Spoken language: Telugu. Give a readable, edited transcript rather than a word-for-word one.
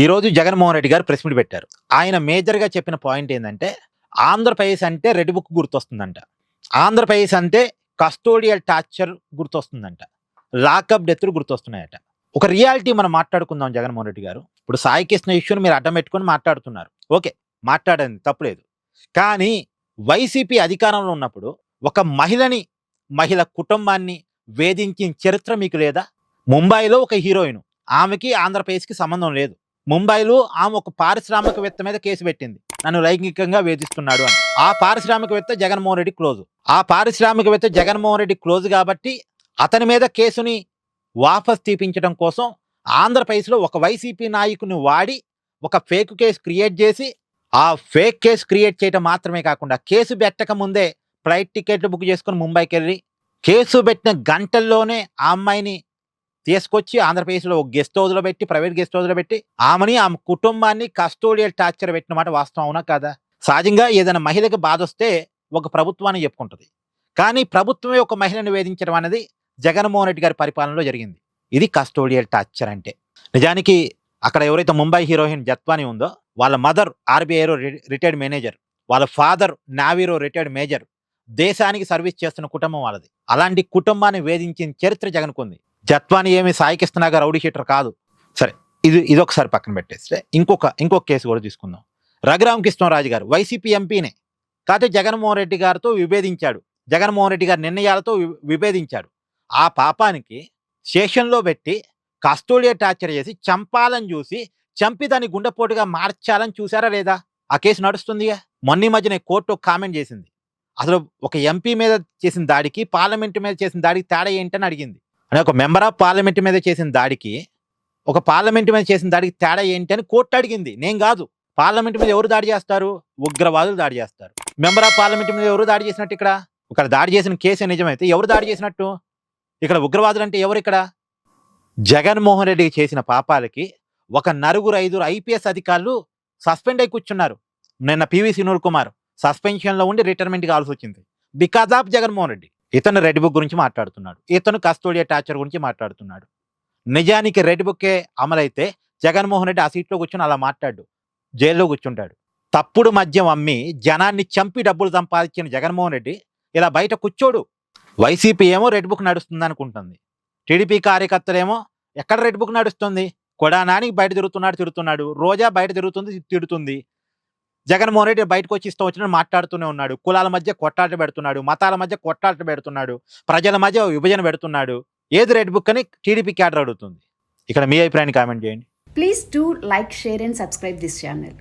ఈరోజు జగన్మోహన్ రెడ్డి గారు ప్రెస్ మీట్ పెట్టారు. ఆయన మేజర్‌గా చెప్పిన పాయింట్ ఏందంటే, ఆంధ్రప్రదేశ్ అంటే రెడ్ బుక్ గుర్తొస్తుందంట. ఆంధ్రప్రదేశ్ అంటే కస్టోడియల్ టార్చర్ గుర్తొస్తుందంట. లాకప్ డెత్‌లు గుర్తొస్తున్నాయట. ఒక రియాలిటీ మనం మాట్లాడుకుందాం జగన్మోహన్ రెడ్డి గారు. ఇప్పుడు సాయి కృష్ణ ఇష్యూని మీరు అడ్డం పెట్టుకొని మాట్లాడుతున్నారు. ఓకే. మాట్లాడండి తప్పులేదు. కానీ వైసీపీ అధికారంలో ఉన్నప్పుడు ఒక మహిళ కుటుంబాన్ని వేధించిన చరిత్ర మీకు లేదా? ముంబైలో ఒక హీరోయిన్. ఆమెకి ఆంధ్రప్రదేశ్‌కి సంబంధం లేదు. ముంబైలో ఆమె ఒక పారిశ్రామికవేత్త మీద కేసు పెట్టింది. నన్ను లైంగికంగా వేధిస్తున్నాడు అని. ఆ పారిశ్రామికవేత్త జగన్మోహన్ రెడ్డి క్లోజ్. ఆ పారిశ్రామికవేత్త జగన్మోహన్ రెడ్డి క్లోజ్ కాబట్టి అతని మీద కేసుని వాపస్ తీపించడం కోసం ఆంధ్రప్రదేశ్‌లో ఒక వైసీపీ నాయకుని వాడి ఒక ఫేక్ కేసు క్రియేట్ చేసి, ఆ ఫేక్ కేసు క్రియేట్ చేయడం మాత్రమే కాకుండా కేసు పెట్టక ముందే ఫ్లైట్ టికెట్లు బుక్ చేసుకొని ముంబైకెళ్ళి కేసు పెట్టిన గంటల్లోనే ఆ అమ్మాయిని తీసుకొచ్చి ఆంధ్రప్రదేశ్‌లో ఒక గెస్ట్ హౌస్‌లో పెట్టి, ప్రైవేట్ గెస్ట్ హౌస్‌లో పెట్టి ఆమె కుటుంబాన్ని కస్టోడియల్ టార్చర్ పెట్టిన మాట వాస్తవం అవునా కాదా? సహజంగా ఏదైనా మహిళకి బాధొస్తే ఒక ప్రభుత్వాన్ని చెప్పుకుంటది. కానీ ప్రభుత్వమే ఒక మహిళను వేధించడం అనేది జగన్మోహన్ రెడ్డి గారి పరిపాలనలో జరిగింది. ఇది కస్టోడియల్ టార్చర్ అంటే. నిజానికి అక్కడ ఎవరైతే ముంబై హీరోయిన్ జత్వాని ఉందో, వాళ్ళ మదర్ ఆర్‌బీఐలో రిటైర్డ్ మేనేజర్. వాళ్ళ ఫాదర్ నావీలో రిటైర్డ్ మేజర్. దేశానికి సర్వీస్ చేస్తున్న కుటుంబం వాళ్ళది. అలాంటి కుటుంబాన్ని వేధించిన చరిత్ర జగన్‌కుంది. జత్వాని ఏమి సాయి కృష్ణ గారు రౌడీ షీటర్ కాదు. సరే, ఇదొకసారి పక్కన పెట్టేస్తే ఇంకొక కేసు కూడా తీసుకుందాం. రఘురామ కృష్ణరాజు గారు వైసీపీ ఎంపీనే. కాకపోతే జగన్మోహన్ రెడ్డి గారితో విభేదించాడు. జగన్మోహన్ రెడ్డి గారి నిర్ణయాలతో విభేదించాడు. ఆ పాపానికి స్టేషన్‌లో పెట్టి కస్టోడియల్ టార్చర్ చేసి చంపాలని చూసి, చంపి దాన్ని గుండెపోటుగా మార్చాలని చూసారా లేదా? ఆ కేసు నడుస్తుందిగా. మొన్న ఈ మధ్యనే కోర్టు కామెంట్ చేసింది. అసలు ఒక ఎంపీ మీద చేసిన దాడికి, పార్లమెంట్ మీద చేసిన దాడికి తేడా ఏంటని అడిగింది. అంటే ఒక మెంబర్ ఆఫ్ పార్లమెంట్ మీద చేసిన దాడికి, ఒక పార్లమెంట్ మీద చేసిన దాడికి తేడా ఏంటి అని కోర్టు అడిగింది. నేను కాదు. పార్లమెంట్ మీద ఎవరు దాడి చేస్తారు? ఉగ్రవాదులు దాడి చేస్తారు. మెంబర్ ఆఫ్ పార్లమెంట్ మీద ఎవరు దాడి చేసినట్టు ఇక్కడ? ఇక్కడ దాడి చేసిన కేసే నిజమైతే ఎవరు దాడి చేసినట్టు? ఇక్కడ ఉగ్రవాదులు అంటే ఎవరు ఇక్కడ? జగన్మోహన్ రెడ్డి చేసిన పాపాలకి ఒక నలుగురు 5 ఐపీఎస్ అధికారులు సస్పెండ్ అయి కూర్చున్నారు. నిన్న పివి సునీల్ కుమార్ సస్పెన్షన్‌లో ఉండి రిటైర్మెంట్ కావాల్సి వచ్చింది. Because of Jaganmohan Reddy. ఇతను రెడ్ బుక్ గురించి మాట్లాడుతున్నాడు. ఇతను కస్టోడియల్ టార్చర్ గురించి మాట్లాడుతున్నాడు. నిజానికి రెడ్ బుక్కే అమలైతే జగన్మోహన్ రెడ్డి ఆ సీట్లో కూర్చొని అలా మాట్లాడు. జైల్లో కూర్చుంటాడు. తప్పుడు మద్యం అమ్మి జనాన్ని చంపి డబ్బులు సంపాదించిన జగన్మోహన్ రెడ్డి ఇలా బయట కూర్చోడు. వైసీపీ ఏమో రెడ్ బుక్ నడుస్తుంది అనుకుంటుంది. టీడీపీ కార్యకర్తలేమో ఎక్కడ రెడ్ బుక్ నడుస్తుంది? కొడానానికి బయట తిరుగుతున్నాడు. రోజా బయట తిరుగుతుంది, తిడుతుంది. జగన్మోహన్ రెడ్డి బయటకు వచ్చి ఇష్టం వచ్చినట్టు మాట్లాడుతూనే ఉన్నాడు. కులాల మధ్య కొట్టాట పెడుతున్నాడు. మతాల మధ్య కొట్టాట పెడుతున్నాడు. ప్రజల మధ్య విభజన పెడుతున్నాడు. ఏది రెడ్ బుక్ అని టీడీపీ క్యాడర్ అడుగుతుంది. ఇక్కడ మీ అభిప్రాయాన్ని కామెంట్ చేయండి. Please do like, share and subscribe this channel.